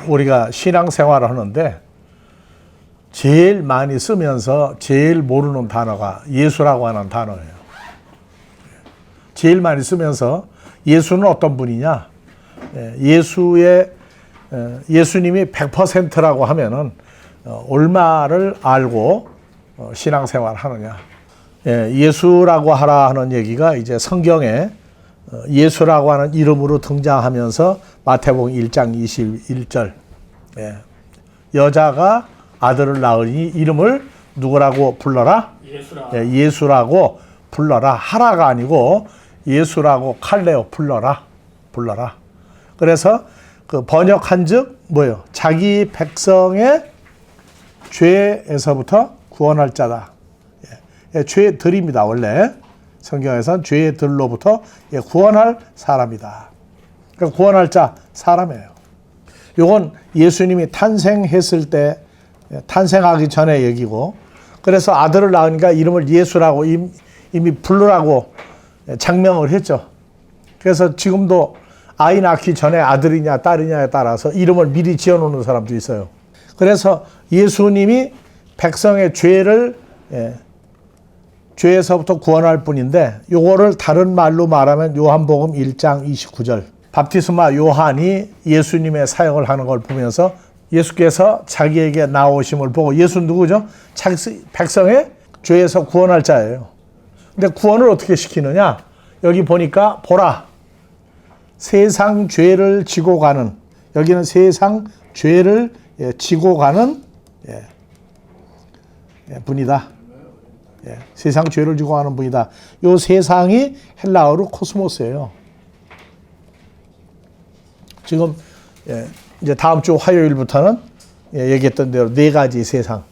우리가 신앙생활을 하는데 제일 많이 쓰면서 제일 모르는 단어가 예수라고 하는 단어예요. 제일 많이 쓰면서 예수는 어떤 분이냐? 예수님이 100%라고 하면은 얼마를 알고 신앙생활 하느냐? 예수라고 하라 하는 얘기가 이제 성경에 예수라고 하는 이름으로 등장하면서 마태복음 1장 21절 여자가 아들을 낳으니 이름을 누구라고 불러라? 예수라고 불러라. 하라가 아니고 예수라고 칼레오 불러라. 그래서 그 번역한즉 뭐예요? 자기 백성의 죄에서부터 구원할 자다. 죄들입니다. 원래 성경에서는 죄들로부터 구원할 사람이다. 그러니까 구원할 자 사람이에요. 이건 예수님이 탄생했을 때 탄생하기 전에 얘기고, 그래서 아들을 낳으니까 이름을 예수라고 이미 부르라고 장명을 했죠. 그래서 지금도 아이 낳기 전에 아들이냐 딸이냐에 따라서 이름을 미리 지어놓는 사람도 있어요. 그래서 예수님이 백성의 죄에서부터 구원할 뿐인데, 요거를 다른 말로 말하면 요한복음 1장 29절 밥티스마 요한이 예수님의 사역을 하는 걸 보면서 예수께서 자기에게 나오심을 보고, 예수 누구죠? 백성의 죄에서 구원할 자예요. 근데 구원을 어떻게 시키느냐? 여기 보니까 보라, 세상 죄를 지고 가는, 여기는 세상 죄를 지고 가는 분이다. 세상 죄를 지고 가는 분이다. 이 세상이 헬라어로 코스모스예요. 지금 이제 다음 주 화요일부터는 얘기했던 대로 4가지 세상.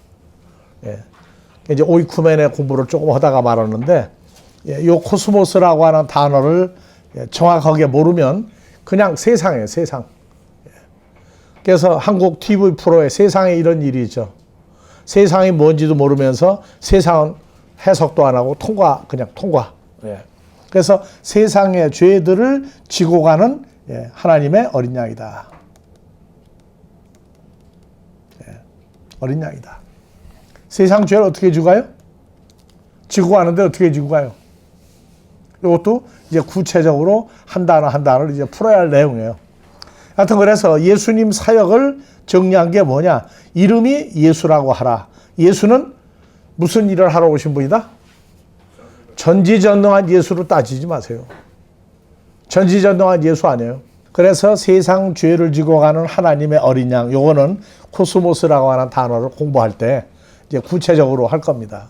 이제 오이쿠멘의 공부를 조금 하다가 말았는데, 이 코스모스라고 하는 단어를 정확하게 모르면 그냥 세상이에요, 세상. 그래서 한국 TV 프로에 세상에 이런 일이 있죠. 세상이 뭔지도 모르면서 세상은 해석도 안 하고 그냥 통과. 그래서 세상의 죄들을 지고 가는 하나님의 어린 양이다. 어린 양이다. 세상 죄를 어떻게 지고 가요? 지고 가는데 어떻게 지고 가요? 이것도 이제 구체적으로 한 단어 한 단어를 이제 풀어야 할 내용이에요. 하여튼 그래서 예수님 사역을 정리한 게 뭐냐? 이름이 예수라고 하라. 예수는 무슨 일을 하러 오신 분이다? 전지전능한 예수로 따지지 마세요. 전지전능한 예수 아니에요. 그래서 세상 죄를 지고 가는 하나님의 어린 양, 요거는 코스모스라고 하는 단어를 공부할 때 이제 구체적으로 할 겁니다.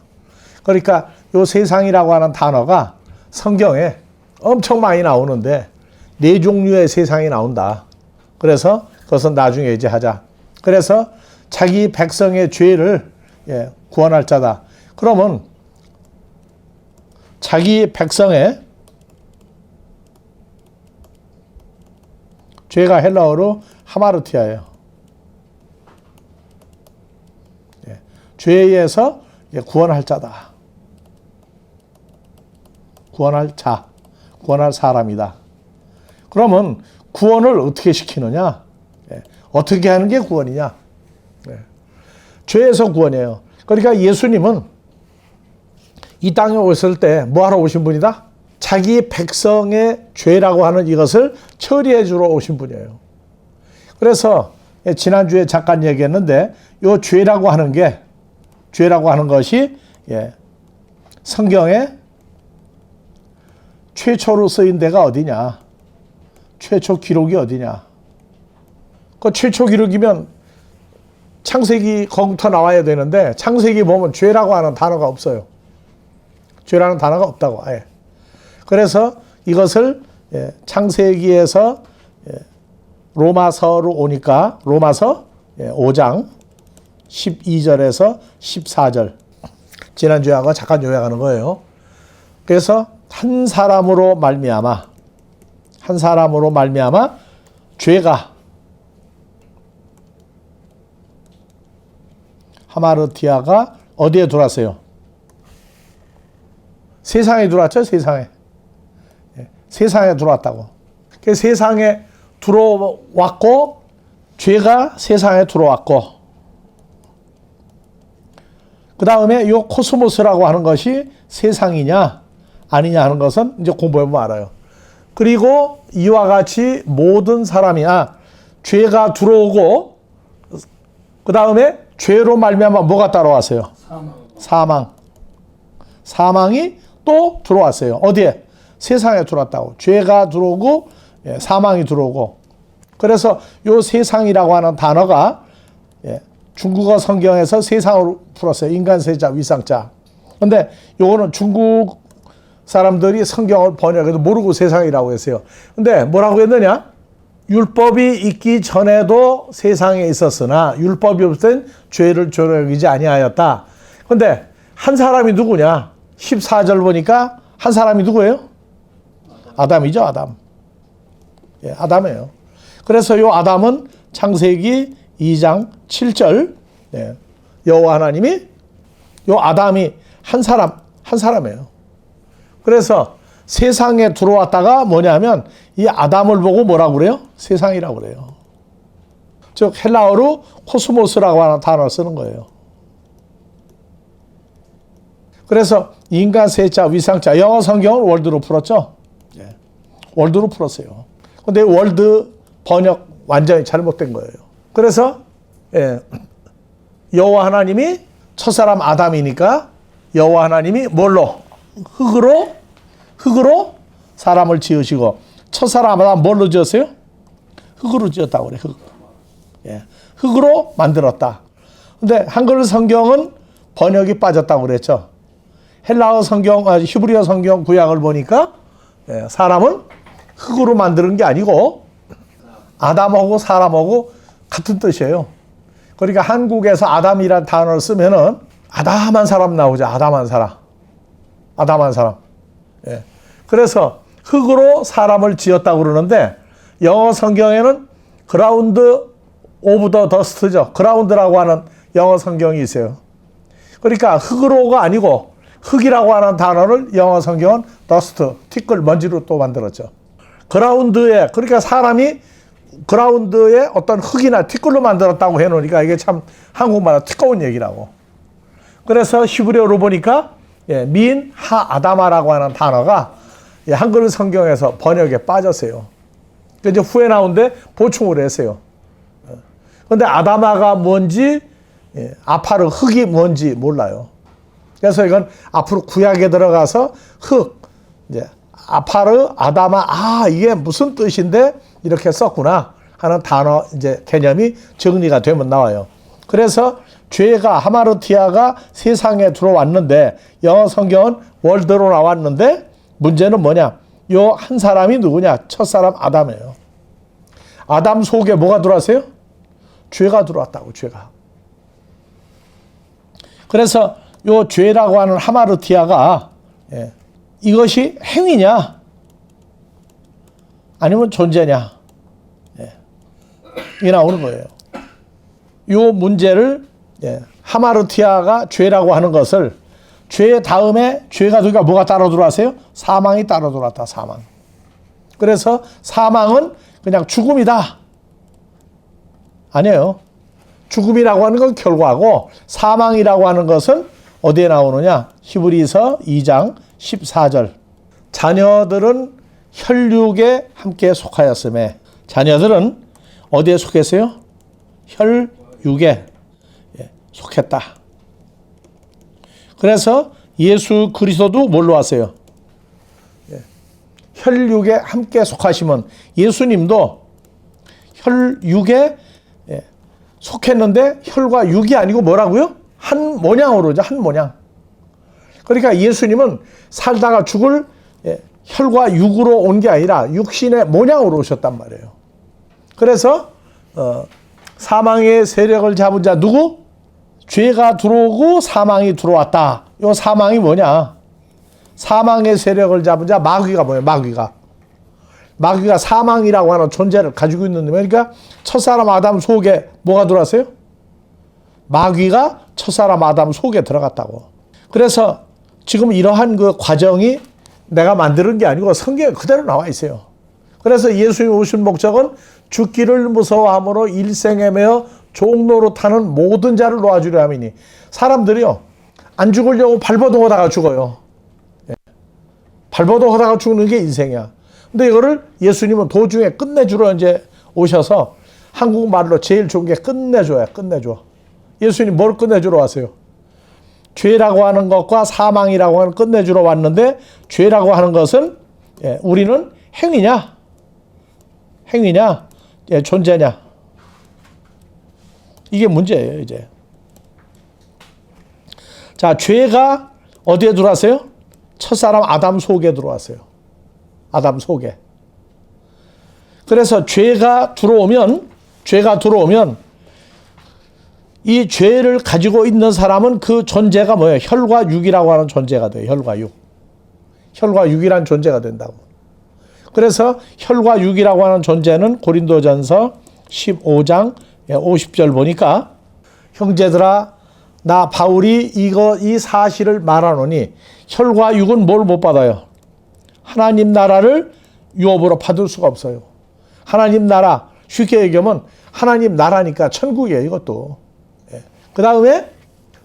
그러니까 요 세상이라고 하는 단어가 성경에 엄청 많이 나오는데 4종류의 세상이 나온다. 그래서 그것은 나중에 이제 하자. 그래서 자기 백성의 죄를 구원할 자다. 그러면 자기 백성의 죄가 헬라어로 하마르티아예요. 죄에서 구원할 자다. 구원할 자, 구원할 사람이다. 그러면 구원을 어떻게 시키느냐? 어떻게 하는 게 구원이냐? 죄에서 구원이에요. 그러니까 예수님은 이 땅에 오셨을 때 뭐 하러 오신 분이다? 자기 백성의 죄라고 하는 이것을 처리해 주러 오신 분이에요. 그래서 지난주에 잠깐 얘기했는데 이 죄라고 하는 것이 성경에 최초로 쓰인 데가 어디냐? 최초 기록이 어디냐? 그 최초 기록이면 창세기 거기부터 나와야 되는데 창세기 보면 죄라고 하는 단어가 없어요. 죄라는 단어가 없다고 아예. 그래서 이것을 창세기에서 로마서로 오니까 로마서 5장 12절에서 14절 지난주하고 잠깐 요약하는 거예요. 그래서 한 사람으로 말미암아 죄가 하마르티아가 어디에 들어왔어요? 세상에 들어왔죠. 세상에 들어왔다고. 세상에 들어왔고 죄가 세상에 들어왔고, 그 다음에 요 코스모스라고 하는 것이 세상이냐 아니냐 하는 것은 이제 공부해보면 알아요. 그리고 이와 같이 모든 사람이나 죄가 들어오고, 그 다음에 죄로 말미암아 뭐가 따라왔어요? 사망이 또 들어왔어요. 어디에? 세상에 들어왔다고. 죄가 들어오고 사망이 들어오고. 그래서 요 세상이라고 하는 단어가 중국어 성경에서 세상으로 풀었어요. 인간, 세자, 위상자. 근데 요거는 중국 사람들이 성경을 번역해도 모르고 세상이라고 했어요. 근데 뭐라고 했느냐? 율법이 있기 전에도 세상에 있었으나 율법이 없을 땐 죄를 죄로 여기지 아니하였다. 근데 한 사람이 누구냐? 14절 보니까 한 사람이 누구예요? 아담이죠, 아담. 아담이에요. 그래서 요 아담은 창세기 2장 7절 여호와 하나님이 요 아담이 한 사람이에요. 그래서 세상에 들어왔다가 뭐냐면 이 아담을 보고 뭐라고 그래요? 세상이라고 그래요. 즉 헬라어로 코스모스라고 하는 단어를 쓰는 거예요. 그래서 인간, 세자, 위상자, 영어 성경은 월드로 풀었죠. 월드로 풀었어요. 근데 월드 번역 완전히 잘못된 거예요. 그래서 여호와 하나님이 첫사람 아담이니까 여호와 하나님이 뭘로? 흙으로 사람을 지으시고, 첫사람 아담 뭘로 지었어요? 흙으로 지었다고 그래. 흙으로 만들었다. 근데 한글 성경은 번역이 빠졌다고 그랬죠. 헬라어 성경, 히브리어 성경 구약을 보니까 사람은 흙으로 만드는 게 아니고 아담하고 사람하고 같은 뜻이에요. 그러니까 한국에서 아담이란 단어를 쓰면은 아담한 사람 나오죠. 아담한 사람. 그래서 흙으로 사람을 지었다고 그러는데 영어 성경에는 그라운드 오브 더 더스트죠. 그라운드라고 하는 영어 성경이 있어요. 그러니까 흙으로가 아니고 흙이라고 하는 단어를 영어 성경은 더스트, 티끌, 먼지로 또 만들었죠. 그라운드에, 그러니까 사람이 그라운드에 어떤 흙이나 티끌로 만들었다고 해놓으니까 이게 참 한국말로 뜨거운 얘기라고. 그래서 히브리어로 보니까 민, 하, 아다마라고 하는 단어가 한글 성경에서 번역에 빠졌어요. 이제 후에 나온데 보충을 했어요. 그런데 아다마가 뭔지, 아파르 흙이 뭔지 몰라요. 그래서 이건 앞으로 구약에 들어가서 흙, 이제 아파르, 아다마, 이게 무슨 뜻인데 이렇게 썼구나 하는 단어 이제 개념이 정리가 되면 나와요. 그래서 죄가 하마르티아가 세상에 들어왔는데 영어 성경은 월드로 나왔는데 문제는 뭐냐? 요 한 사람이 누구냐? 첫사람 아담이에요. 아담 속에 뭐가 들어왔어요? 죄가 들어왔다고, 죄가. 그래서 요 죄라고 하는 하마르티아가 이것이 행위냐? 아니면 존재냐? 이게 나오는 거예요. 요 문제를 하마르티아가 죄라고 하는 것을 죄 다음에 죄가 들어가 뭐가 따라 들어왔어요? 사망이 따라 들어왔다. 사망. 그래서 사망은 그냥 죽음이다. 아니에요. 죽음이라고 하는 건 결과고 사망이라고 하는 것은 어디에 나오느냐? 히브리서 2장 14절. 자녀들은 혈육에 함께 속하였음에, 자녀들은 어디에 속했어요? 혈육에 속했다. 그래서 예수 그리스도도 뭘로 왔어요? 혈육에 함께 속하시면 예수님도 혈육에 속했는데 혈과 육이 아니고 뭐라고요? 한 모양으로죠. 한 모양. 그러니까 예수님은 살다가 죽을 혈과 육으로 온 게 아니라 육신의 모양으로 오셨단 말이에요. 그래서 사망의 세력을 잡은 자 누구? 죄가 들어오고 사망이 들어왔다. 이 사망이 뭐냐? 사망의 세력을 잡은 자 마귀가 뭐예요? 마귀가 사망이라고 하는 존재를 가지고 있는데, 그러니까 첫사람 아담 속에 뭐가 들어왔어요? 마귀가 첫사람 아담 속에 들어갔다고. 그래서 지금 이러한 그 과정이 내가 만드는 게 아니고 성경에 그대로 나와 있어요. 그래서 예수님 오신 목적은 죽기를 무서워함으로 일생에 매어 종노릇하는 모든 자를 놓아주려 함이니. 사람들이요, 안 죽으려고 발버둥 하다가 죽어요. 발버둥 하다가 죽는 게 인생이야. 근데 이거를 예수님은 도중에 끝내주러 이제 오셔서 한국말로 제일 좋은 게 끝내줘야, 끝내줘. 예수님 뭘 끝내주러 왔어요? 죄라고 하는 것과 사망이라고 하는 끝내주러 왔는데, 죄라고 하는 것은 우리는 행위냐? 행위냐? 존재냐? 이게 문제예요, 이제. 자, 죄가 어디에 들어왔어요? 첫사람 아담 속에 들어왔어요. 아담 속에. 그래서 죄가 들어오면 이 죄를 가지고 있는 사람은 그 존재가 뭐예요? 혈과 육이라고 하는 존재가 돼요. 혈과 육. 혈과 육이라는 존재가 된다고. 그래서 혈과 육이라고 하는 존재는 고린도전서 15장 50절 보니까, 형제들아 나 바울이 이 사실을 말하노니 혈과 육은 뭘 못 받아요? 하나님 나라를 유업으로 받을 수가 없어요. 하나님 나라, 쉽게 얘기하면 하나님 나라니까 천국이에요, 이것도. 그 다음에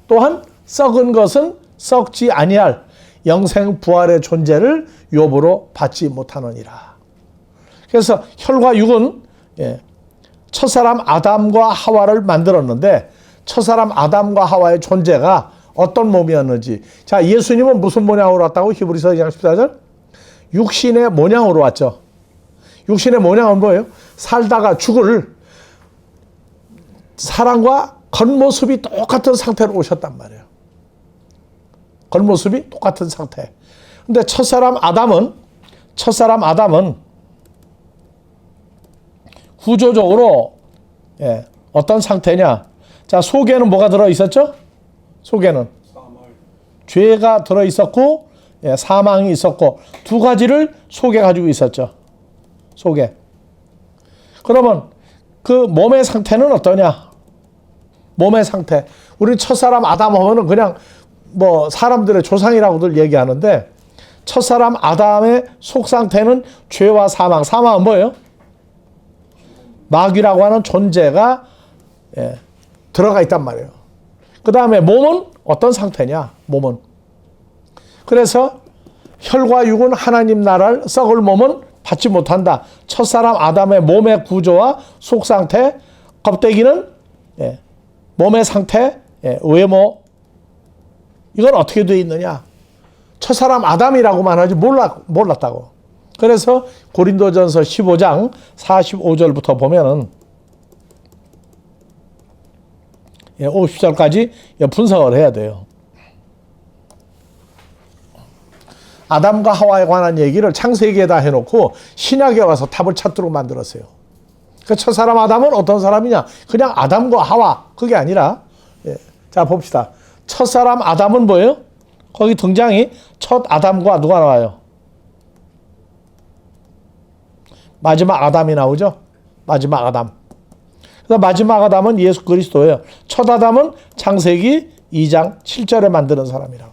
또한 썩은 것은 썩지 아니할 영생 부활의 존재를 유업으로 받지 못하느니라. 그래서 혈과 육은 첫사람 아담과 하와를 만들었는데, 첫사람 아담과 하와의 존재가 어떤 몸이었는지. 자, 예수님은 무슨 모양으로 왔다고? 히브리서 2장 14절. 육신의 모양으로 왔죠. 육신의 모양은 뭐예요? 살다가 죽을 사람과 겉모습이 똑같은 상태로 오셨단 말이에요. 겉모습이 똑같은 상태. 근데 첫사람 아담은 구조적으로 어떤 상태냐? 자, 속에는 뭐가 들어 있었죠? 속에는 죄가 들어 있었고, 사망이 있었고, 두 가지를 속에 가지고 있었죠. 속에. 그러면 그 몸의 상태는 어떠냐? 몸의 상태. 우리 첫사람 아담 하면은 그냥 뭐 사람들의 조상이라고들 얘기하는데, 첫사람 아담의 속 상태는 죄와 사망. 사망은 뭐예요? 마귀라고 하는 존재가 들어가 있단 말이에요. 그 다음에 몸은 어떤 상태냐? 몸은. 그래서 혈과 육은 하나님 나라를, 썩을 몸은 받지 못한다. 첫사람 아담의 몸의 구조와 속 상태, 껍데기는 몸의 상태, 외모, 이건 어떻게 되어 있느냐? 첫사람 아담이라고만 하지 몰랐다고. 그래서 고린도전서 15장 45절부터 보면은 50절까지 분석을 해야 돼요. 아담과 하와에 관한 얘기를 창세기에다 해놓고 신약에 와서 답을 찾도록 만들었어요. 그 첫사람 아담은 어떤 사람이냐? 그냥 아담과 하와, 그게 아니라, 자 봅시다. 첫사람 아담은 뭐예요? 거기 등장이 첫 아담과 누가 나와요? 마지막 아담이 나오죠? 마지막 아담. 그래서 마지막 아담은 예수 그리스도예요. 첫 아담은 창세기 2장 7절에 만드는 사람이라고.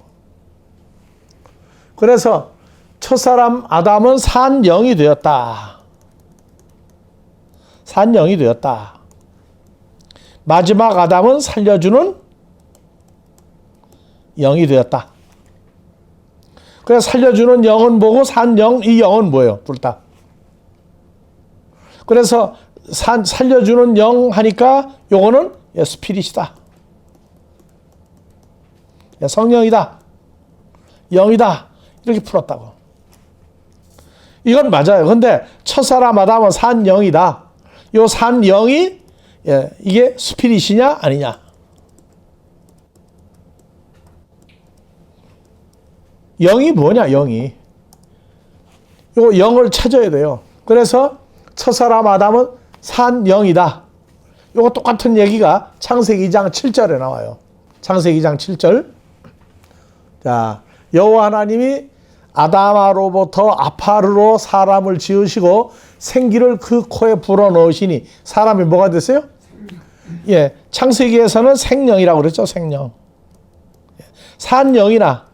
그래서 첫사람 아담은 산 영이 되었다. 산 영이 되었다. 마지막 아담은 살려주는 영이 되었다. 그래서 살려주는 영은 뭐고 산 영, 이 영은 뭐예요? 둘 다. 그래서 살려주는 영 하니까 요거는 스피릿이다. 성령이다. 영이다. 이렇게 풀었다고. 이건 맞아요. 근데 첫사람 아담은 산 영이다. 요 산 영이 이게 스피릿이냐 아니냐. 영이 뭐냐, 영이. 요 영을 찾아야 돼요. 그래서 첫사람 아담은 산 영이다. 요거 똑같은 얘기가 창세기 2장 7절에 나와요. 창세기 2장 7절. 자, 여호와 하나님이 아담아로부터 아파르로 사람을 지으시고 생기를 그 코에 불어넣으시니 사람이 뭐가 됐어요? 창세기에서는 생령이라고 그랬죠. 생령. 산 영이나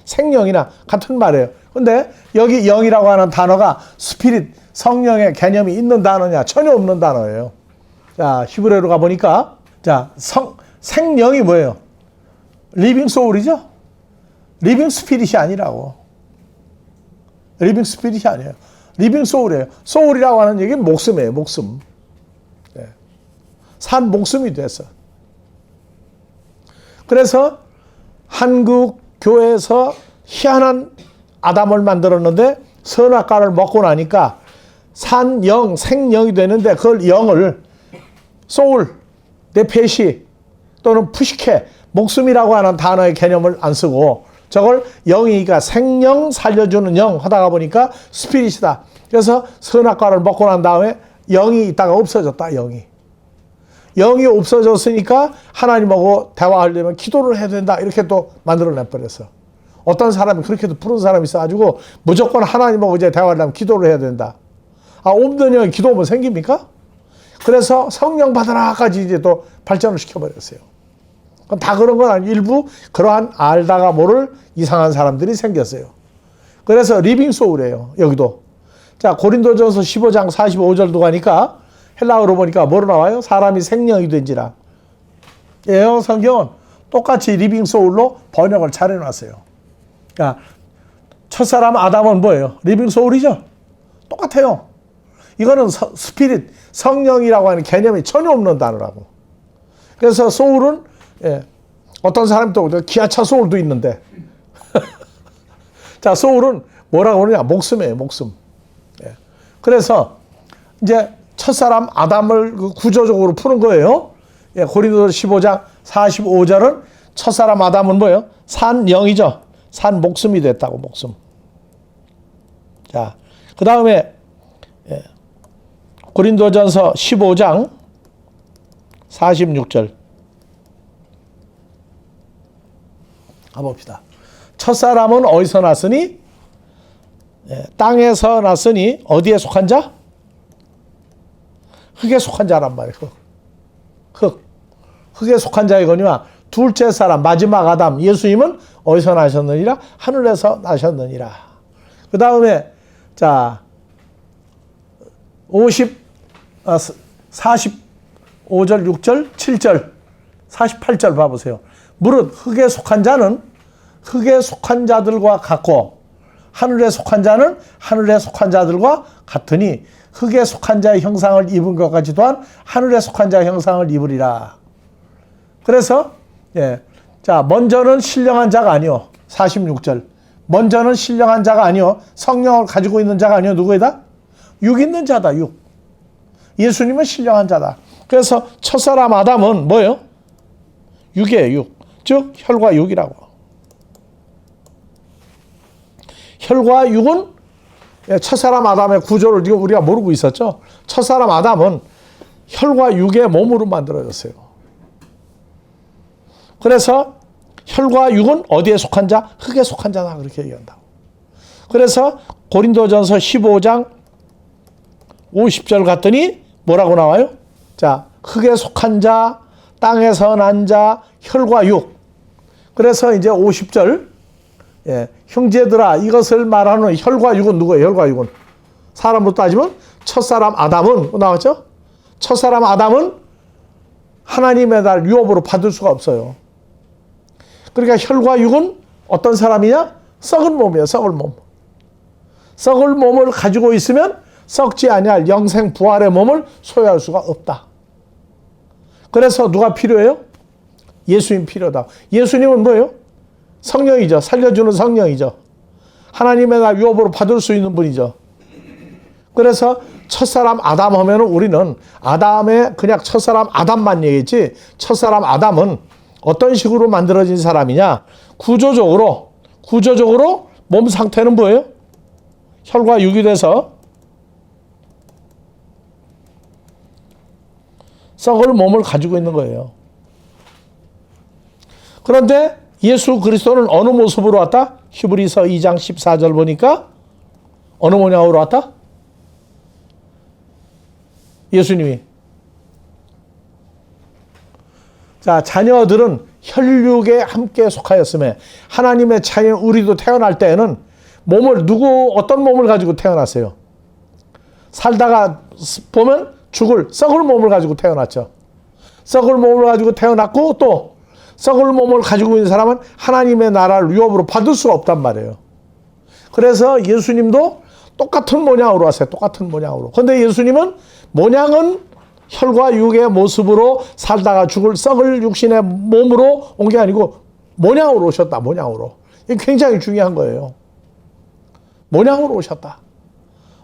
생령이나 같은 말이에요. 근데 여기 영이라고 하는 단어가 스피릿, 성령의 개념이 있는 단어냐? 전혀 없는 단어예요. 자, 히브리어로 가보니까, 자, 생령이 뭐예요? 리빙 소울이죠? 리빙 스피릿이 아니라고. 리빙 스피릿이 아니에요. 리빙 소울이에요. 소울이라고 하는 얘기는 목숨이에요, 목숨. 네. 산 목숨이 됐어. 그래서 한국 교회에서 희한한 아담을 만들었는데 선악과를 먹고 나니까 산영, 생령이 되는데 그걸 영을 소울, 네페시 또는 푸시케, 목숨이라고 하는 단어의 개념을 안 쓰고 저걸 영이니까 생령 살려주는 영 하다가 보니까 스피릿이다. 그래서 선악과를 먹고 난 다음에 영이 있다가 없어졌다. 영이 없어졌으니까 하나님하고 대화하려면 기도를 해야 된다. 이렇게 또 만들어내버렸어. 어떤 사람이 그렇게도 푸른 사람이 있어가지고 무조건 하나님하고 이제 대화하려면 기도를 해야 된다. 아, 없는 영이 기도하면 생깁니까? 그래서 성령 받으라까지 이제 또 발전을 시켜버렸어요. 다 그런 건 아니고 일부 그러한 알다가 모를 이상한 사람들이 생겼어요. 그래서 리빙 소울이에요. 여기도. 자, 고린도전서 15장 45절도 가니까 헬라어로 보니까 뭐로 나와요? 사람이 생명이 된지라. 예언 성경은 똑같이 리빙 소울로 번역을 잘 해놨어요. 그러니까 첫사람 아담은 뭐예요? 리빙 소울이죠? 똑같아요. 이거는 스피릿, 성령이라고 하는 개념이 전혀 없는 단어라고. 그래서 소울은 예, 어떤 사람이 또 기아차 소울도 있는데 자, 소울은 뭐라고 그러냐? 목숨이에요, 목숨. 예. 그래서 이제 첫사람 아담을 구조적으로 푸는 거예요. 예, 고린도서 15장 45절은 첫사람 아담은 뭐예요? 산 영이죠. 산 목숨이 됐다고, 목숨. 자, 그 다음에 예, 고린도전서 15장 46절 가봅시다. 첫사람은 어디서 났으니? 예, 땅에서 났으니 어디에 속한 자? 흙에 속한 자란 말이에요. 흙에 속한 자이거니와 둘째 사람 마지막 아담 예수님은 어디서 나셨느니라? 하늘에서 나셨느니라. 그 다음에 자 45절 6절 7절 48절 봐보세요. 무릇 흙에 속한 자는 흙에 속한 자들과 같고 하늘에 속한 자는 하늘에 속한 자들과 같으니 흙에 속한 자의 형상을 입은 것 같이 또한 하늘에 속한 자의 형상을 입으리라. 그래서 예, 자 먼저는 신령한 자가 아니요. 46절 먼저는 신령한 자가 아니요. 성령을 가지고 있는 자가 아니요. 누구이다? 육 있는 자다. 육. 예수님은 신령한 자다. 그래서 첫사람 아담은 뭐예요? 육이에요. 육. 즉 혈과 육이라고. 혈과 육은 첫사람 아담의 구조를 우리가 모르고 있었죠. 첫사람 아담은 혈과 육의 몸으로 만들어졌어요. 그래서 혈과 육은 어디에 속한 자? 흙에 속한 자다. 그렇게 얘기한다고. 그래서 고린도전서 15장 50절 갔더니 뭐라고 나와요? 자, 흙에 속한 자, 땅에서 난 자, 혈과 육. 그래서 이제 50절 예, 형제들아 이것을 말하는 혈과 육은 누구예요? 혈과 육은 사람으로 따지면 첫사람 아담은 나왔죠? 첫사람 아담은 하나님의 날 유업으로 받을 수가 없어요. 그러니까 혈과 육은 어떤 사람이냐? 썩은 몸이에요. 썩을 몸. 썩을 몸을 가지고 있으면 썩지 아니할 영생 부활의 몸을 소유할 수가 없다. 그래서 누가 필요해요? 예수님 필요하다. 예수님은 뭐예요? 성령이죠. 살려주는 성령이죠. 하나님의 날 유업으로 받을 수 있는 분이죠. 그래서 첫사람 아담 하면 우리는 아담의 그냥 첫사람 아담만 얘기했지 첫사람 아담은 어떤 식으로 만들어진 사람이냐? 구조적으로 몸 상태는 뭐예요? 혈과 육이 돼서 썩을 몸을 가지고 있는 거예요. 그런데 예수 그리스도는 어느 모습으로 왔다? 히브리서 2장 14절 보니까 어느 모양으로 왔다? 예수님이. 자, 자녀들은 혈육에 함께 속하였음에 하나님의 자녀 우리도 태어날 때에는 어떤 몸을 가지고 태어났어요? 살다가 보면 썩을 몸을 가지고 태어났죠. 썩을 몸을 가지고 태어났고 또 썩을 몸을 가지고 있는 사람은 하나님의 나라를 유업으로 받을 수가 없단 말이에요. 그래서 예수님도 똑같은 모양으로 왔어요. 똑같은 모양으로. 그런데 예수님은 모양은 혈과 육의 모습으로 살다가 죽을 썩을 육신의 몸으로 온 게 아니고 모양으로 오셨다. 모양으로. 이게 굉장히 중요한 거예요. 모양으로 오셨다.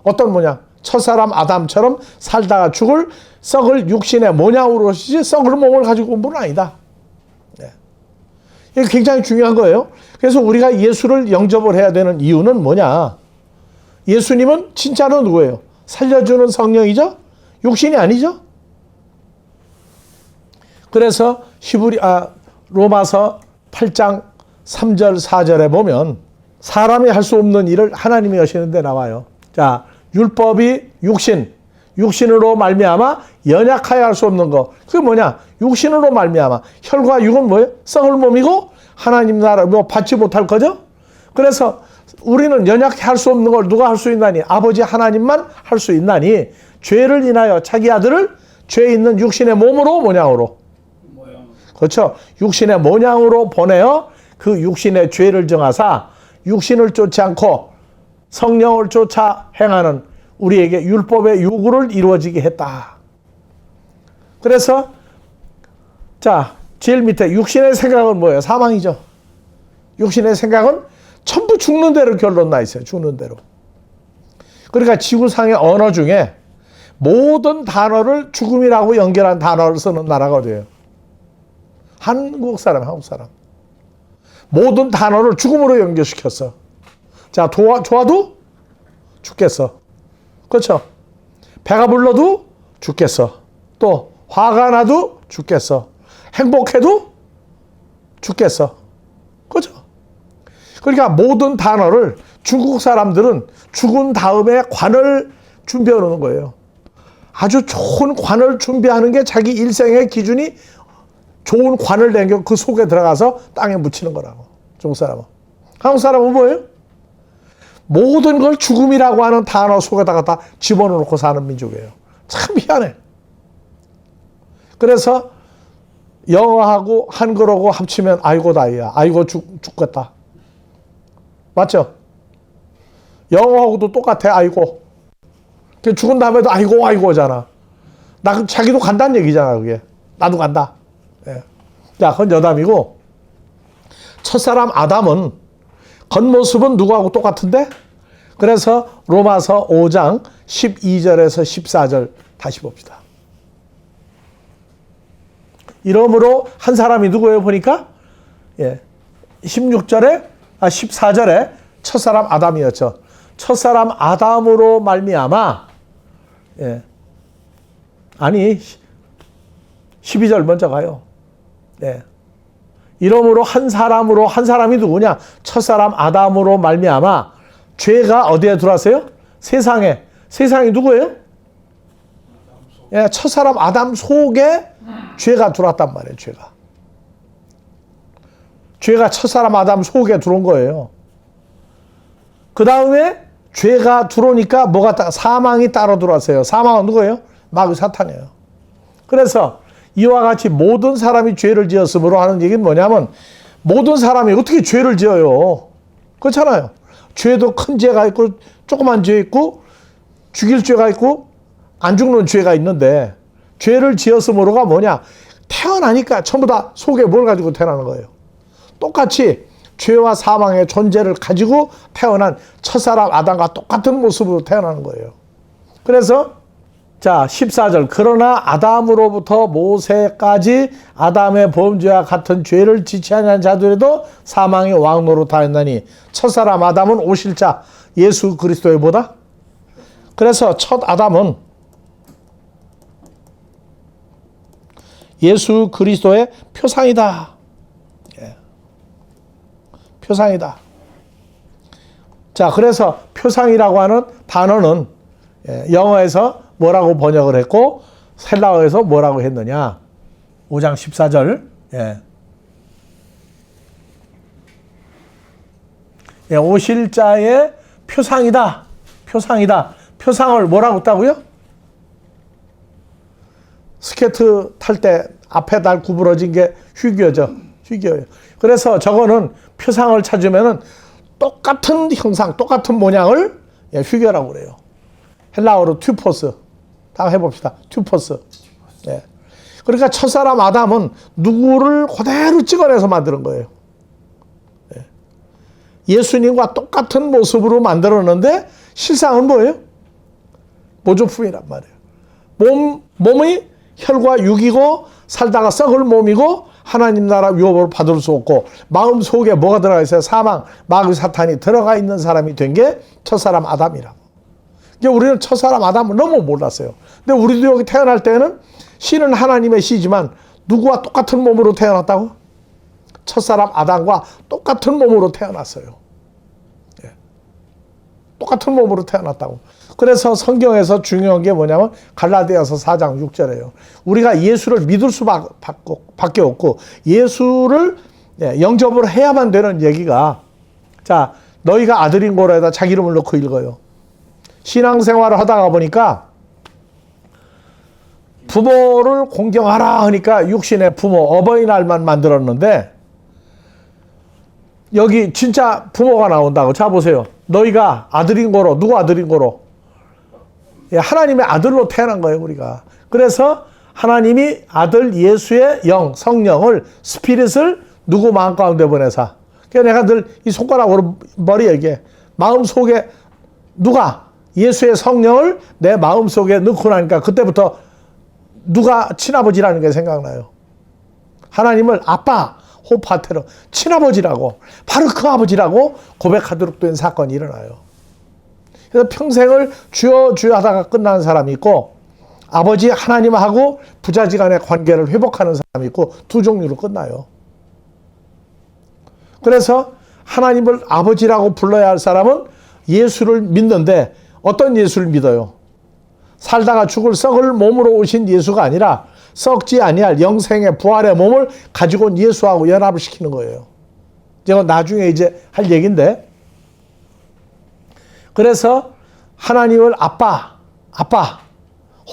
어떤 모양? 첫사람 아담처럼 살다가 죽을 썩을 육신의 모양으로 오시지 썩을 몸을 가지고 온 분은 아니다. 네. 이게 굉장히 중요한 거예요. 그래서 우리가 예수를 영접을 해야 되는 이유는 뭐냐? 예수님은 진짜로 누구예요? 살려주는 성령이죠? 육신이 아니죠? 그래서 로마서 8장 3절 4절에 보면 사람이 할 수 없는 일을 하나님이 하시는 데 나와요. 자, 율법이 육신으로 말미암아 연약하여 할 수 없는 거. 그게 뭐냐? 육신으로 말미암아. 혈과 육은 뭐예요? 썩을 몸이고 하나님 나라 받지 못할 거죠? 그래서 우리는 연약해 할 수 없는 걸 누가 할 수 있나니? 아버지 하나님만 할 수 있나니 죄를 인하여 자기 아들을 죄 있는 육신의 몸으로 모양으로. 그렇죠. 육신의 모양으로 보내어 그 육신의 죄를 정하사 육신을 쫓지 않고 성령을 쫓아 행하는 우리에게 율법의 요구를 이루어지게 했다. 그래서 자, 제일 밑에 육신의 생각은 뭐예요? 사망이죠. 육신의 생각은 전부 죽는 대로 결론 나 있어요. 죽는 대로. 그러니까 지구상의 언어 중에 모든 단어를 죽음이라고 연결한 단어를 쓰는 나라가 어디예요? 한국 사람. 모든 단어를 죽음으로 연결시켰어. 자, 좋아도 죽겠어. 그렇죠? 배가 불러도 죽겠어. 또 화가 나도 죽겠어. 행복해도 죽겠어. 그렇죠? 그러니까 모든 단어를 중국 사람들은 죽은 다음에 관을 준비해 놓는 거예요. 아주 좋은 관을 준비하는 게 자기 일생의 기준이 좋은 관을 내겨 그 속에 들어가서 땅에 묻히는 거라고. 중국 사람은. 한국 사람은 뭐예요? 모든 걸 죽음이라고 하는 단어 속에다가 다 집어넣고 사는 민족이에요. 참 희한해. 그래서 영어하고 한글하고 합치면 아이고 다이야. 아이고 죽겠다. 맞죠? 영어하고도 똑같아. 아이고. 죽은 다음에도 아이고잖아. 자기도 간다는 얘기잖아. 그게. 나도 간다. 예. 자, 그건 여담이고 첫사람 아담은 겉모습은 누구하고 똑같은데? 그래서 로마서 5장 12절에서 14절 다시 봅시다. 이러므로 한 사람이 누구예요? 보니까 14절에 첫사람 아담이었죠. 첫사람 아담으로 말미암아 12절 먼저 가요. 이러므로 한 사람이 누구냐? 첫사람 아담으로 말미암아 죄가 어디에 들어왔어요? 세상이 누구예요? 첫사람 아담 속에 죄가 들어왔단 말이에요. 죄가 첫사람 아담 속에 들어온 거예요. 그 다음에 죄가 들어오니까 사망이 따로 들어왔어요. 사망은 누구예요? 마귀 사탄이에요. 그래서 이와 같이 모든 사람이 죄를 지었으므로 하는 얘기는 뭐냐면 모든 사람이 어떻게 죄를 지어요? 그렇잖아요. 죄도 큰 죄가 있고 조그만 죄 있고 죽일 죄가 있고 안 죽는 죄가 있는데 죄를 지었으므로가 뭐냐? 태어나니까 전부 다 속에 뭘 가지고 태어나는 거예요. 똑같이 죄와 사망의 존재를 가지고 태어난 첫사람 아담과 똑같은 모습으로 태어나는 거예요. 그래서 자, 14절. 그러나 아담으로부터 모세까지 아담의 범죄와 같은 죄를 지지 아니한 자들에도 사망의 왕노릇하였나니 첫사람 아담은 오실 자 예수 그리스도의 보다. 그래서 첫 아담은 예수 그리스도의 표상이다. 표상이다. 자, 그래서 표상이라고 하는 단어는 영어에서 뭐라고 번역을 했고 헬라어에서 뭐라고 했느냐? 5장 14절. 오실 자의 표상이다. 표상이다. 표상을 뭐라고 했다고요? 스케이트 탈 때 앞에 날 구부러진 게 휘겨죠. 휘겨요. 그래서 저거는 표상을 찾으면은 똑같은 형상, 똑같은 모양을 휘겨라고 그래요. 헬라어로 튜포스. 다 해봅시다. 튜포스. 예. 그러니까 첫사람 아담은 누구를 그대로 찍어내서 만드는 거예요. 예. 예수님과 똑같은 모습으로 만들었는데 실상은 뭐예요? 모조품이란 말이에요. 몸이 혈과 육이고 살다가 썩을 몸이고 하나님 나라 유업을 받을 수 없고 마음 속에 뭐가 들어가 있어요? 사망, 마귀 사탄이 들어가 있는 사람이 된 게 첫사람 아담이라고. 그러니까 우리는 첫사람 아담을 너무 몰랐어요. 근데 우리도 여기 태어날 때는 씨는 하나님의 씨지만 누구와 똑같은 몸으로 태어났다고? 첫사람 아담과 똑같은 몸으로 태어났어요. 예. 똑같은 몸으로 태어났다고. 그래서 성경에서 중요한 게 뭐냐면 갈라디아서 4장 6절이에요. 우리가 예수를 믿을 수밖에 없고 예수를 영접을 해야만 되는 얘기가, 자, 너희가 아들인 거로에다 자기 이름을 넣고 읽어요. 신앙생활을 하다가 보니까 부모를 공경하라 하니까 육신의 부모 어버이날만 만들었는데 여기 진짜 부모가 나온다고. 자 보세요. 너희가 아들인 거로, 누구 아들인 거로? 하나님의 아들로 태어난 거예요, 우리가. 그래서 하나님이 아들 예수의 영, 성령을, 스피릿을 누구 마음 가운데 보내사. 그러니까 내가 늘 이 손가락으로 머리에 얘기해. 마음 속에 누가 예수의 성령을 내 마음 속에 넣고 나니까 그때부터 누가 친아버지라는 게 생각나요. 하나님을 아빠, 호파테로 친아버지라고, 바로 그 아버지라고 고백하도록 된 사건이 일어나요. 그래서 평생을 주여 주여 하다가 끝나는 사람이 있고 아버지 하나님하고 부자지간의 관계를 회복하는 사람이 있고 두 종류로 끝나요. 그래서 하나님을 아버지라고 불러야 할 사람은 예수를 믿는데 어떤 예수를 믿어요? 살다가 죽을 썩을 몸으로 오신 예수가 아니라 썩지 아니할 영생의 부활의 몸을 가지고 온 예수하고 연합을 시키는 거예요. 제가 나중에 이제 할 얘기인데, 그래서 하나님을 아빠,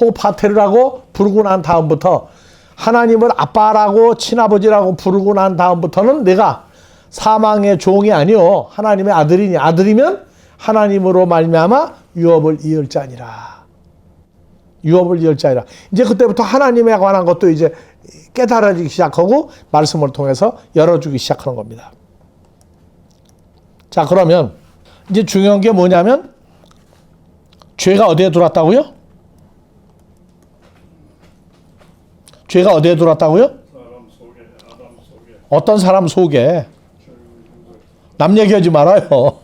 호파테르라고 부르고 난 다음부터 하나님을 아빠라고 친아버지라고 부르고 난 다음부터는 내가 사망의 종이 아니요 하나님의 아들이니, 아들이면 하나님으로 말미암아 유업을 이을 자니라. 유업을 이을 자니라. 이제 그때부터 하나님에 관한 것도 이제 깨달아지기 시작하고 말씀을 통해서 열어주기 시작하는 겁니다. 자, 그러면 이제 중요한 게 뭐냐면 죄가 어디에 들어왔다고요? 죄가 어디에 들어왔다고요? 사람 속에, 아담 속에. 어떤 사람 속에. 남 얘기하지 말아요.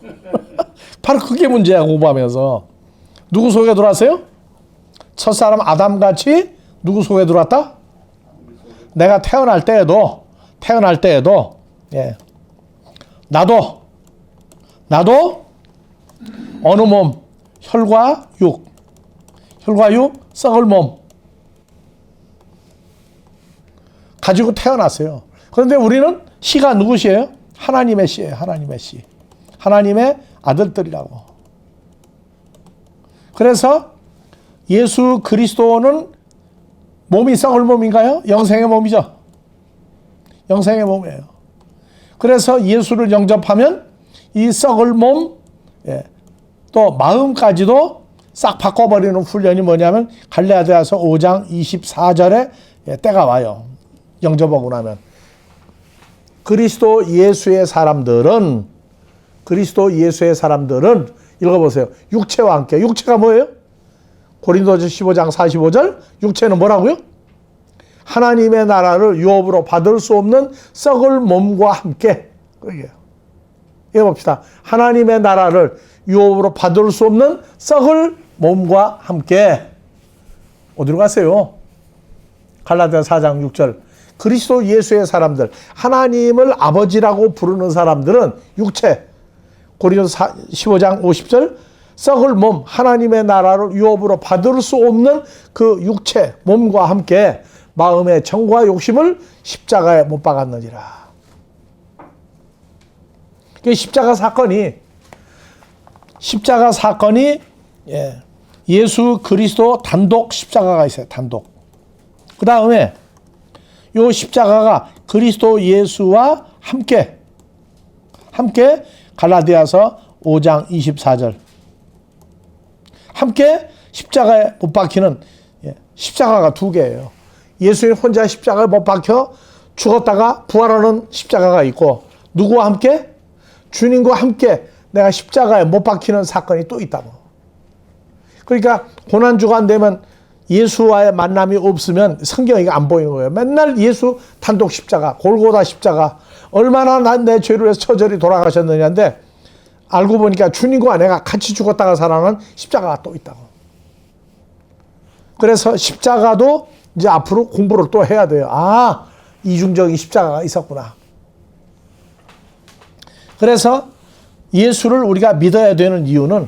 바로 그게 문제야, 공부하면서. 누구 속에 들어왔어요? 첫사람 아담같이 누구 속에 들어왔다? 내가 태어날 때에도 예. 나도 어느 몸, 혈과 육, 썩을 몸 가지고 태어났어요. 그런데 우리는 씨가 누구시에요? 하나님의 씨예요. 하나님의 씨. 하나님의 아들들이라고. 그래서 예수 그리스도는 몸이 썩을 몸인가요? 영생의 몸이죠. 영생의 몸이에요. 그래서 예수를 영접하면 이 썩을 몸, 또 마음까지도 싹 바꿔버리는 훈련이 뭐냐면 갈라디아서 5장 24절에 때가 와요. 영접하고 나면. 그리스도 예수의 사람들은 읽어보세요. 육체와 함께. 육체가 뭐예요? 고린도서 15장 45절. 육체는 뭐라고요? 하나님의 나라를 유업으로 받을 수 없는 썩을 몸과 함께. 읽어봅시다. 하나님의 나라를 유업으로 받을 수 없는 썩을 몸과 함께. 어디로 가세요? 갈라디아서 4장 6절. 그리스도 예수의 사람들, 하나님을 아버지라고 부르는 사람들은 육체, 고린도서 15장 50절, 썩을 몸, 하나님의 나라를 유업으로 받을 수 없는 그 육체, 몸과 함께 마음의 정과 욕심을 십자가에 못 박았느니라. 그 십자가 사건이 예수 그리스도 단독 십자가가 있어요. 단독. 그 다음에 요 십자가가 그리스도 예수와 함께 갈라디아서 5장 24절 함께 십자가에 못 박히는 십자가가 두 개예요. 예수님 혼자 십자가에 못 박혀 죽었다가 부활하는 십자가가 있고 누구와 함께? 주님과 함께 내가 십자가에 못 박히는 사건이 또 있다고. 그러니까 고난주간 되면 예수와의 만남이 없으면 성경이 안 보이는 거예요. 맨날 예수 단독 십자가, 골고다 십자가, 얼마나 내 죄를 위해서 처절히 돌아가셨느냐인데 알고 보니까 주님과 내가 같이 죽었다가 살아나는 십자가가 또 있다고. 그래서 십자가도 이제 앞으로 공부를 또 해야 돼요. 아, 이중적인 십자가가 있었구나. 그래서 예수를 우리가 믿어야 되는 이유는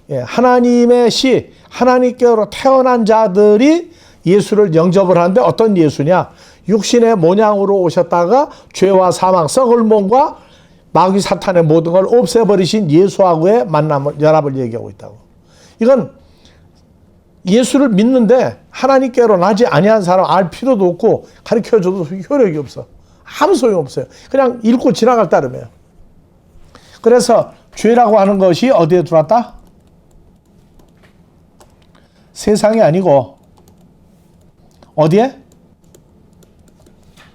하나님의 시, 하나님께로 태어난 자들이 예수를 영접을 하는데 어떤 예수냐? 육신의 모양으로 오셨다가 죄와 사망, 썩을 몸과 마귀 사탄의 모든 걸 없애버리신 예수하고의 만남을, 연합을 얘기하고 있다고. 이건 예수를 믿는데 하나님께로 나지 아니한 사람 알 필요도 없고 가르쳐줘도 효력이 없어. 아무 소용 없어요. 그냥 읽고 지나갈 따름이에요. 그래서 죄라고 하는 것이 어디에 들어왔다? 세상이 아니고 어디에?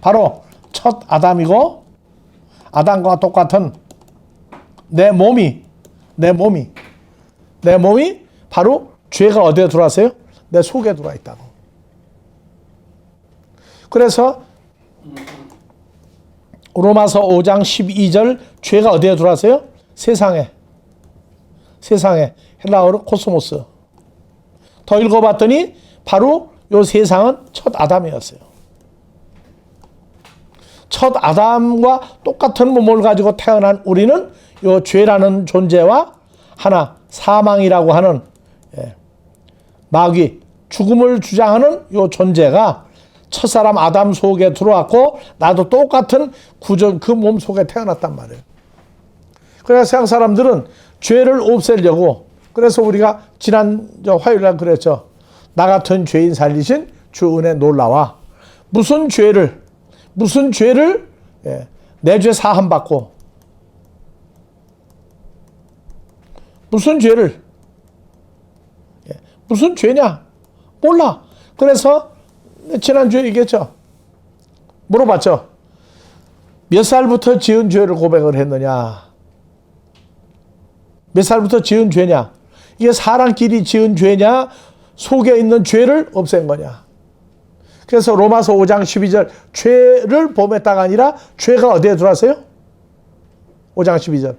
바로 첫 아담이고 아담과 똑같은 내 몸이 바로 죄가 어디에 들어왔어요? 내 속에 들어와 있다고. 그래서 로마서 5장 12절 죄가 어디에 들어왔어요? 세상에 헬라어로 코스모스. 더 읽어봤더니 바로 요 세상은 첫 아담이었어요. 첫 아담과 똑같은 몸을 가지고 태어난 우리는 요 죄라는 존재와 하나 사망이라고 하는 마귀, 죽음을 주장하는 요 존재가 첫사람 아담 속에 들어왔고 나도 똑같은 구조 그 몸 속에 태어났단 말이에요. 그래서 세상 사람들은 죄를 없애려고 그래서 우리가 지난 화요일날 그랬죠. 나 같은 죄인 살리신 주 은혜 놀라와. 무슨 죄를 내 죄 사함 받고 무슨 죄냐? 몰라. 그래서 지난주에 얘기했죠. 물어봤죠. 몇 살부터 지은 죄를 고백을 했느냐? 몇 살부터 지은 죄냐? 이게 사람끼리 지은 죄냐? 속에 있는 죄를 없앤 거냐? 그래서 로마서 5장 12절 죄를 범했다가 아니라 죄가 어디에 들어왔어요? 5장 12절.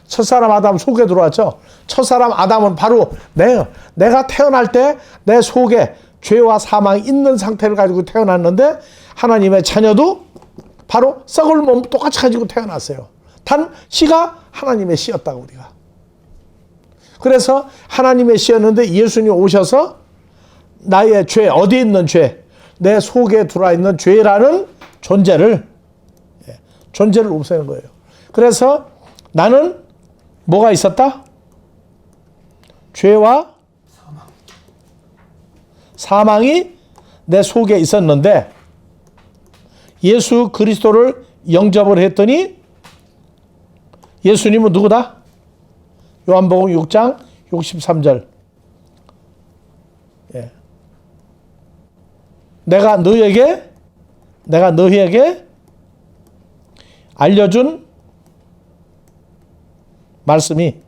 첫사람 아담 속에 들어왔죠. 첫사람 아담은 바로 내가 태어날 때 내 속에 죄와 사망이 있는 상태를 가지고 태어났는데 하나님의 자녀도 바로 썩을 몸 똑같이 가지고 태어났어요. 단 씨가 하나님의 씨였다고 우리가. 그래서 하나님의 씨였는데 예수님이 오셔서 나의 죄, 어디 있는 죄, 내 속에 들어와 있는 죄라는 존재를 없애는 거예요. 그래서 나는 뭐가 있었다? 죄와 사망이 내 속에 있었는데 예수 그리스도를 영접을 했더니 예수님은 누구다? 요한복음 6장 63절. 내가 너희에게 알려준 말씀이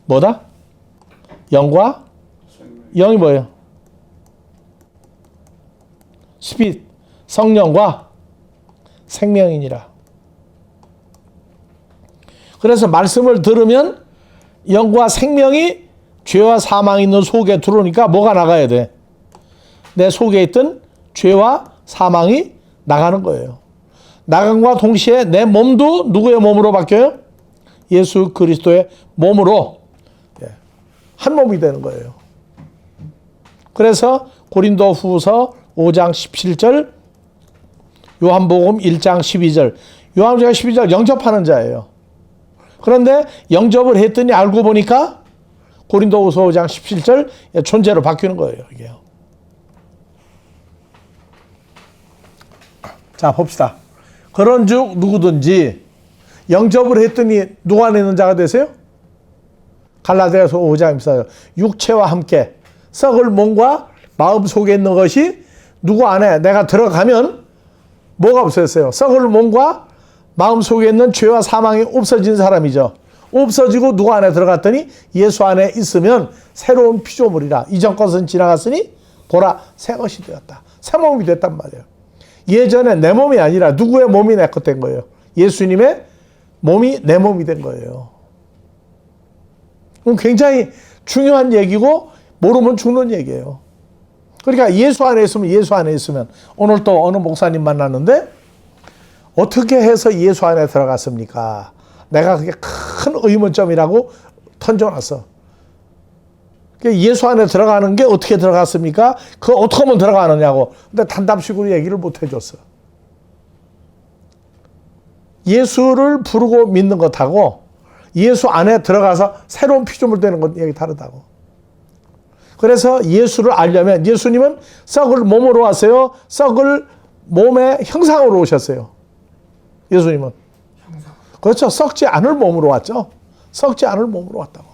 뭐다? 영과 영이 뭐예요? 스피릿, 성령과 생명이니라. 그래서 말씀을 들으면 영과 생명이 죄와 사망이 있는 속에 들어오니까 뭐가 나가야 돼? 내 속에 있던 죄와 사망이 나가는 거예요. 나감과 동시에 내 몸도 누구의 몸으로 바뀌어요? 예수 그리스도의 몸으로 한 몸이 되는 거예요. 그래서 고린도 후서 5장 17절, 요한복음 1장 12절 요한복음 12장 영접하는 자예요. 그런데 영접을 했더니 알고 보니까 고린도후서 5장 17절 존재로 바뀌는 거예요. 이게요. 자, 봅시다. 그런즉 누구든지 영접을 했더니 누구 안에 있는 자가 되세요? 갈라디아서 5장 24절. 육체와 함께 썩을 몸과 마음 속에 있는 것이 누구 안에 내가 들어가면 뭐가 없어졌어요? 썩을 몸과 마음 속에 있는 죄와 사망이 없어진 사람이죠. 없어지고 누구 안에 들어갔더니 예수 안에 있으면 새로운 피조물이라. 이전 것은 지나갔으니 보라 새 것이 되었다. 새 몸이 됐단 말이에요. 예전에 내 몸이 아니라 누구의 몸이 내 것 된 거예요? 예수님의 몸이 내 몸이 된 거예요. 그럼 굉장히 중요한 얘기고 모르면 죽는 얘기예요. 그러니까 예수 안에 있으면 오늘 또 어느 목사님 만났는데 어떻게 해서 예수 안에 들어갔습니까? 내가 그게 큰 의문점이라고 던져놨어. 예수 안에 들어가는 게 어떻게 들어갔습니까? 그거 어떻게 하면 들어가느냐고. 근데 단답식으로 얘기를 못 해줬어. 예수를 부르고 믿는 것하고 예수 안에 들어가서 새로운 피조물 되는 것 얘기 다르다고. 그래서 예수를 알려면 예수님은 썩을 몸으로 왔어요? 썩을 몸의 형상으로 오셨어요? 예수님은. 그렇죠. 썩지 않을 몸으로 왔죠. 썩지 않을 몸으로 왔다고.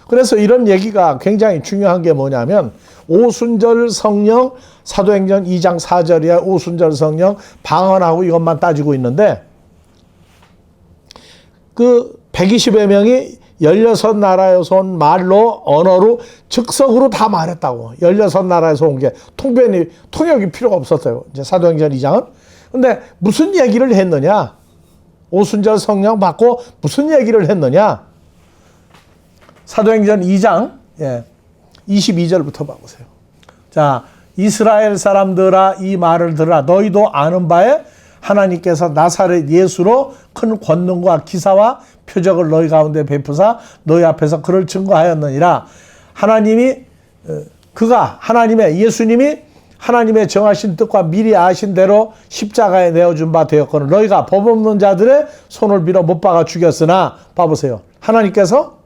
그래서 이런 얘기가 굉장히 중요한 게 뭐냐면 오순절 성령 사도행전 2장 4절이야. 오순절 성령 방언하고 이것만 따지고 있는데 그 120여 명이 16나라에서 온 말로 언어로 즉석으로 다 말했다고. 16나라에서 온 게 통역이 필요가 없었어요. 이제 사도행전 2장은. 근데 무슨 얘기를 했느냐? 오순절 성령 받고 무슨 얘기를 했느냐? 사도행전 2장 22절부터 봐보세요. 자, 이스라엘 사람들아 이 말을 들으라. 너희도 아는 바에 하나님께서 나사렛 예수로 큰 권능과 기사와 표적을 너희 가운데 베푸사 너희 앞에서 그를 증거하였느니라. 예수님이 하나님의 정하신 뜻과 미리 아신 대로 십자가에 내어준 바 되었거늘 너희가 법 없는 자들의 손을 빌어 못 박아 죽였으나 봐보세요. 하나님께서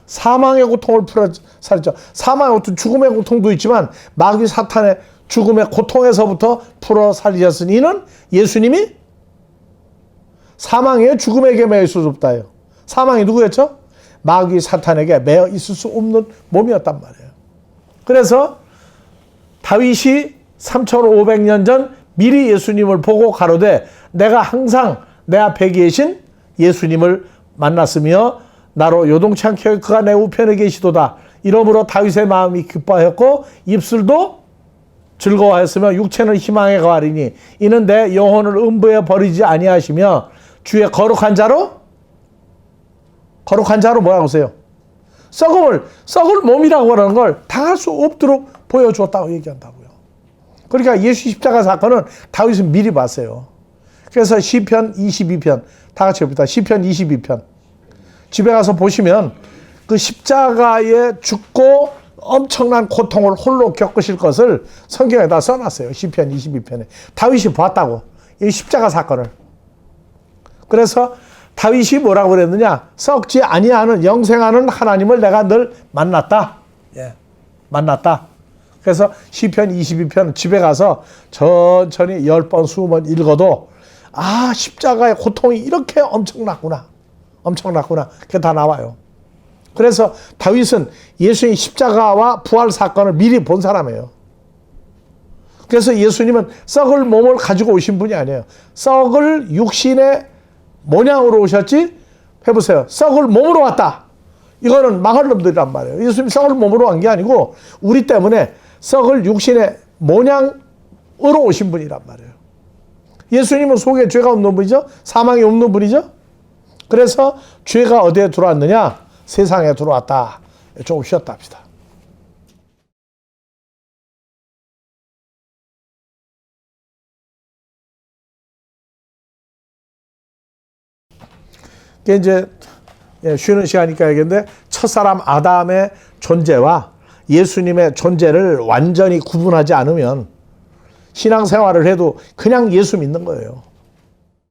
사망의 고통을 풀어 살렸죠. 사망의 고통, 죽음의 고통도 있지만 마귀 사탄의 죽음의 고통에서부터 풀어 살리셨으니 이는 예수님이 사망의 죽음에게 매여 있을 수 없다요. 사망이 누구였죠? 마귀 사탄에게 매여 있을 수 없는 몸이었단 말이에요. 그래서 다윗이 3500년 전 미리 예수님을 보고 가로되 내가 항상 내 앞에 계신 예수님을 만났으며 나로 요동치 않게 하여 그가 내 우편에 계시도다. 이러므로 다윗의 마음이 기뻐하였고 입술도 즐거워하였으며 육체는 희망에 거하리니 이는 내 영혼을 음부에 버리지 아니하시며 주의 거룩한 자로 뭐라고 하세요? 썩을 몸이라고 하는 걸 당할 수 없도록 보여줬다고 얘기한다고요. 그러니까 예수 십자가 사건은 다윗은 미리 봤어요. 그래서 시편 22편 다 같이 봅시다. 시편 22편 집에 가서 보시면 그 십자가에 죽고 엄청난 고통을 홀로 겪으실 것을 성경에다 써놨어요. 시편 22편에. 다윗이 봤다고. 이 십자가 사건을. 그래서 다윗이 뭐라고 그랬느냐? 썩지 아니하는 영생하는 하나님을 내가 늘 만났다. 만났다. 그래서 시편 22편 집에 가서 천천히 10번, 20번 읽어도 십자가의 고통이 이렇게 엄청났구나. 그게 다 나와요. 그래서 다윗은 예수님 십자가와 부활 사건을 미리 본 사람이에요. 그래서 예수님은 썩을 몸을 가지고 오신 분이 아니에요. 썩을 육신의 모양으로 오셨지. 해보세요. 썩을 몸으로 왔다. 이거는 망할 놈들이란 말이에요. 예수님이 썩을 몸으로 온 게 아니고 우리 때문에 썩을 육신의 모양으로 오신 분이란 말이에요. 예수님은 속에 죄가 없는 분이죠. 사망이 없는 분이죠. 그래서 죄가 어디에 들어왔느냐? 세상에 들어왔다. 조금 쉬었다 합시다. 이게 이제 쉬는 시간이니까 얘기했는데 첫사람 아담의 존재와 예수님의 존재를 완전히 구분하지 않으면 신앙생활을 해도 그냥 예수 믿는 거예요.